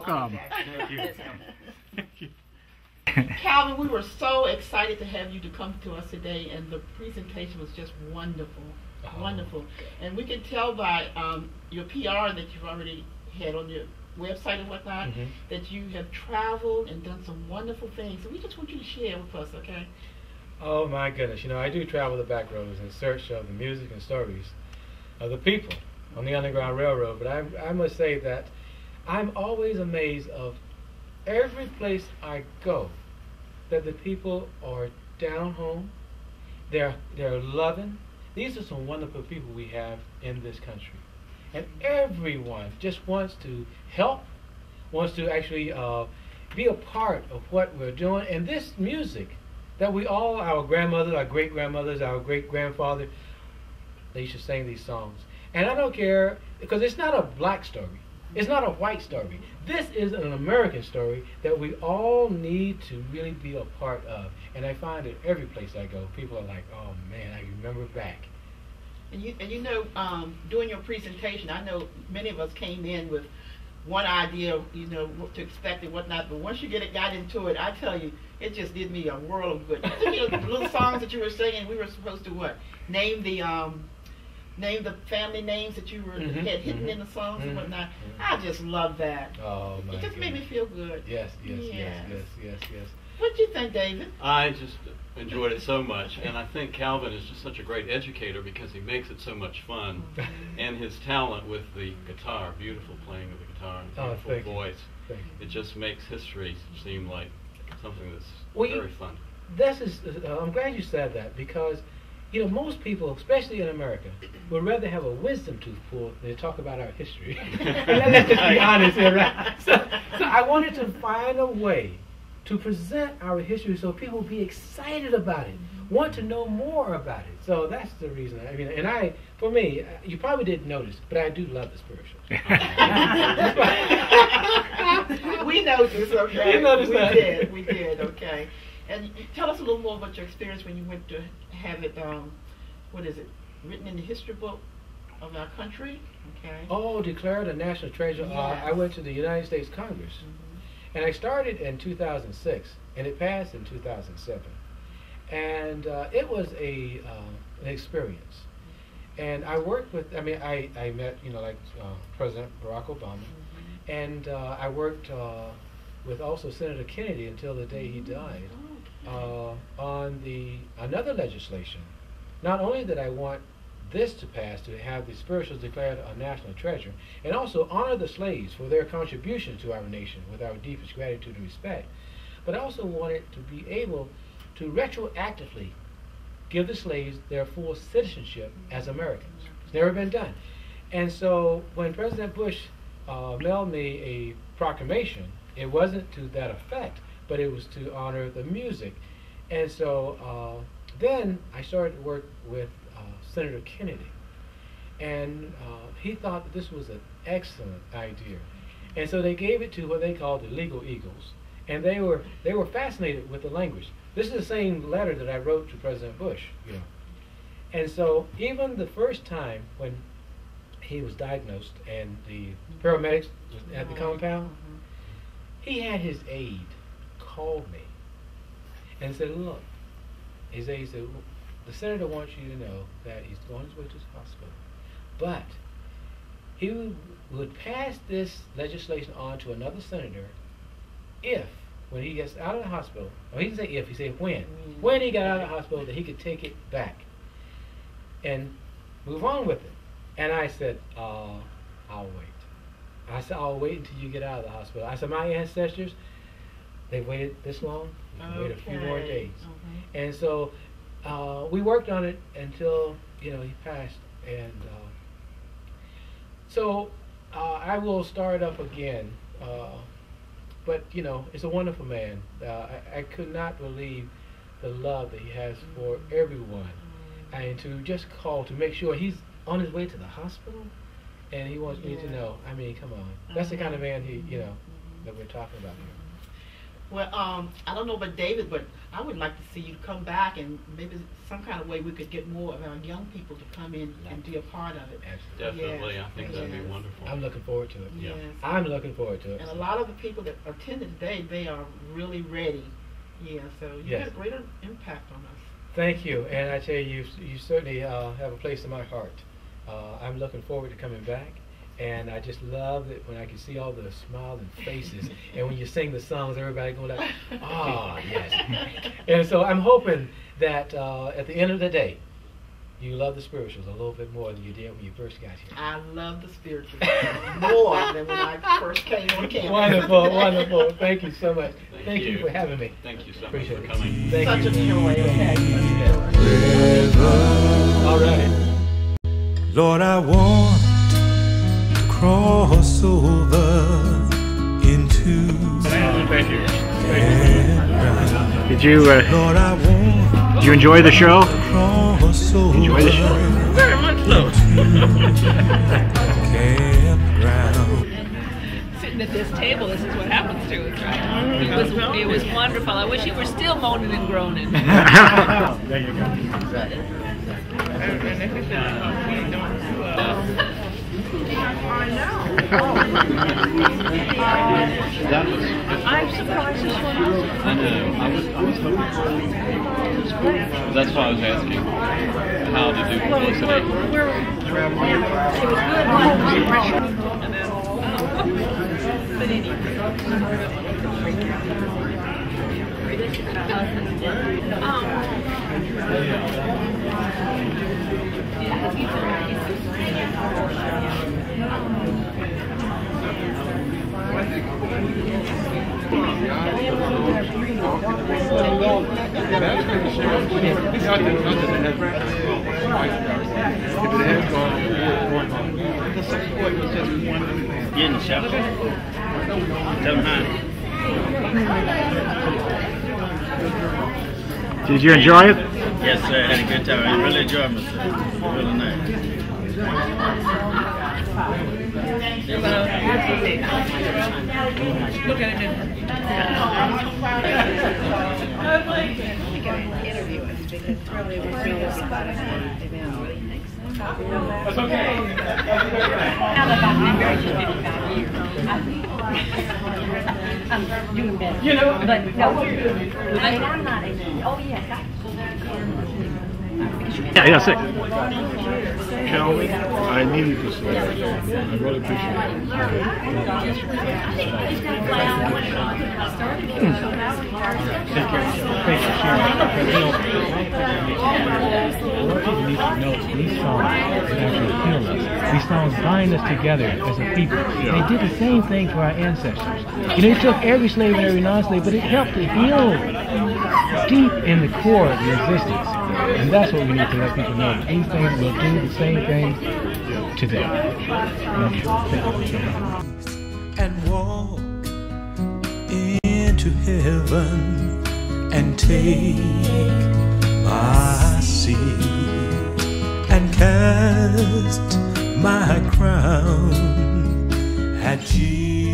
welcome. Thank you. Thank you. Calvin, we were so excited to have you to come to us today, and the presentation was just wonderful, wonderful. And we can tell by your PR that you've already had on your website and whatnot, that you have traveled and done some wonderful things. So we just want you to share with us, okay? Oh my goodness, you know, I do travel the back roads in search of the music and stories of the people on the Underground Railroad, but I must say that I'm always amazed of every place I go, that the people are down home, they're loving. These are some wonderful people we have in this country. And everyone just wants to help, wants to actually be a part of what we're doing. And this music that we all, our grandmothers, our great-grandmothers, our great-grandfather, they used to sing these songs. And I don't care, because it's not a black story. It's not a white story. This is an American story that we all need to really be a part of. And I find that every place I go, people are like, oh man, I remember back. And you know, during your presentation, I know many of us came in with one idea of, you know, what to expect and whatnot, but once you got into it, I tell you, it just did me a world of good. You know, the little songs that you were singing, we were supposed to what? Name the family names that you had hidden in the songs and whatnot. I just love that. Oh my! It just made me feel good. Yes. What do you think, David? I just enjoyed it so much, and I think Calvin is just such a great educator because he makes it so much fun, and his talent with the guitar, beautiful playing of the guitar, and beautiful voice. It just makes history seem like something that's very fun. This is. I'm glad you said that, because you know, most people, especially in America, would rather have a wisdom tooth pulled than talk about our history. Let's just be honest here, right? So I wanted to find a way to present our history so people will be excited about it, want to know more about it. So that's the reason. I mean, and for me, you probably didn't notice, but I do love the spiritual. We noticed, okay. You noticed that. We did, okay. And tell us a little more about your experience when you went to have it, what is it, written in the history book of our country? Okay. Oh, declared a national treasure. Yes. I went to the United States Congress, and I started in 2006, and it passed in 2007. And it was an experience. And I worked with, I mean, I met, you know, like President Barack Obama, and I worked with also Senator Kennedy until the day he died. On another legislation. Not only did I want this to pass, to have the spirituals declared a national treasure, and also honor the slaves for their contribution to our nation with our deepest gratitude and respect, but I also wanted to be able to retroactively give the slaves their full citizenship as Americans. It's never been done. And so when President Bush mailed me a proclamation, it wasn't to that effect, but it was to honor the music. And so then I started to work with Senator Kennedy. And he thought that this was an excellent idea. And so they gave it to what they called the Legal Eagles. And they were fascinated with the language. This is the same letter that I wrote to President Bush, you know. And so even the first time when he was diagnosed and the paramedics was at the compound, he had his aide call me and said, look, his aide said, the senator wants you to know that he's on his way to the hospital, but he would pass this legislation on to another senator if, when he gets out of the hospital, or he didn't say if, he said when he got out of the hospital, that he could take it back and move on with it. And I said, I'll wait. I said, I'll wait until you get out of the hospital. I said, my ancestors, they waited this long, we can wait a few more days. And so we worked on it until, you know, he passed. And so I will start up again. But, you know, it's a wonderful man. I could not believe the love that he has for everyone. And to just call to make sure he's on his way to the hospital, and he wants me to know. I mean, come on. That's the kind of man he, you know, that we're talking about here. Well, I don't know about David, but I would like to see you come back, and maybe some kind of way we could get more of our young people to come in and be a part of it. Definitely, Yes. I think that'd be wonderful. I'm looking forward to it. Yeah. Yes. I'm looking forward to it. And a lot of the people that attended today, they are really ready. Yeah, so you had a greater impact on us. Thank you, and I tell you, you certainly have a place in my heart. I'm looking forward to coming back, and I just love it when I can see all the smiling faces, and when you sing the songs, everybody going like, "Ah, yes." And so I'm hoping that at the end of the day, you love the spirituals a little bit more than you did when you first got here. I love the spirituals more than when I first came on campus. Wonderful, wonderful. Thank you so much. Thank you for having me. Thank you so much Appreciate for it. coming. Thank Such you. a joy. Okay. All right. Lord, I want to cross over into Thank you. heaven. Did you Lord, I want did you enjoy the show? to cross over Enjoy the show. Very much so. Campground. Sitting at this table, this is what happens to us, right? It was wonderful. I wish you were still moaning and groaning. There you go. Exactly. I'm surprised this one was. I know. I was hoping for it. That's why I was asking how to do publicity. It was good. But Did you enjoy it? Yes, sir. I had a good time. I really enjoyed myself. Really nice. look at it. That's okay. Doing better. You know, But no, I mean, I'm not. Oh yes. Yeah, sick. Calvin, I needed this letter. I really appreciate it. Thank you for sharing. What people need to know is these songs actually heal us. These songs bind us together as a people. They did the same thing for our ancestors. You know, it took every slave and every non-slave, but it helped to heal deep in the core of your existence. And that's what we need to let people know. These things will do the same thing today. And walk into heaven and take my seat and cast my crown at Jesus.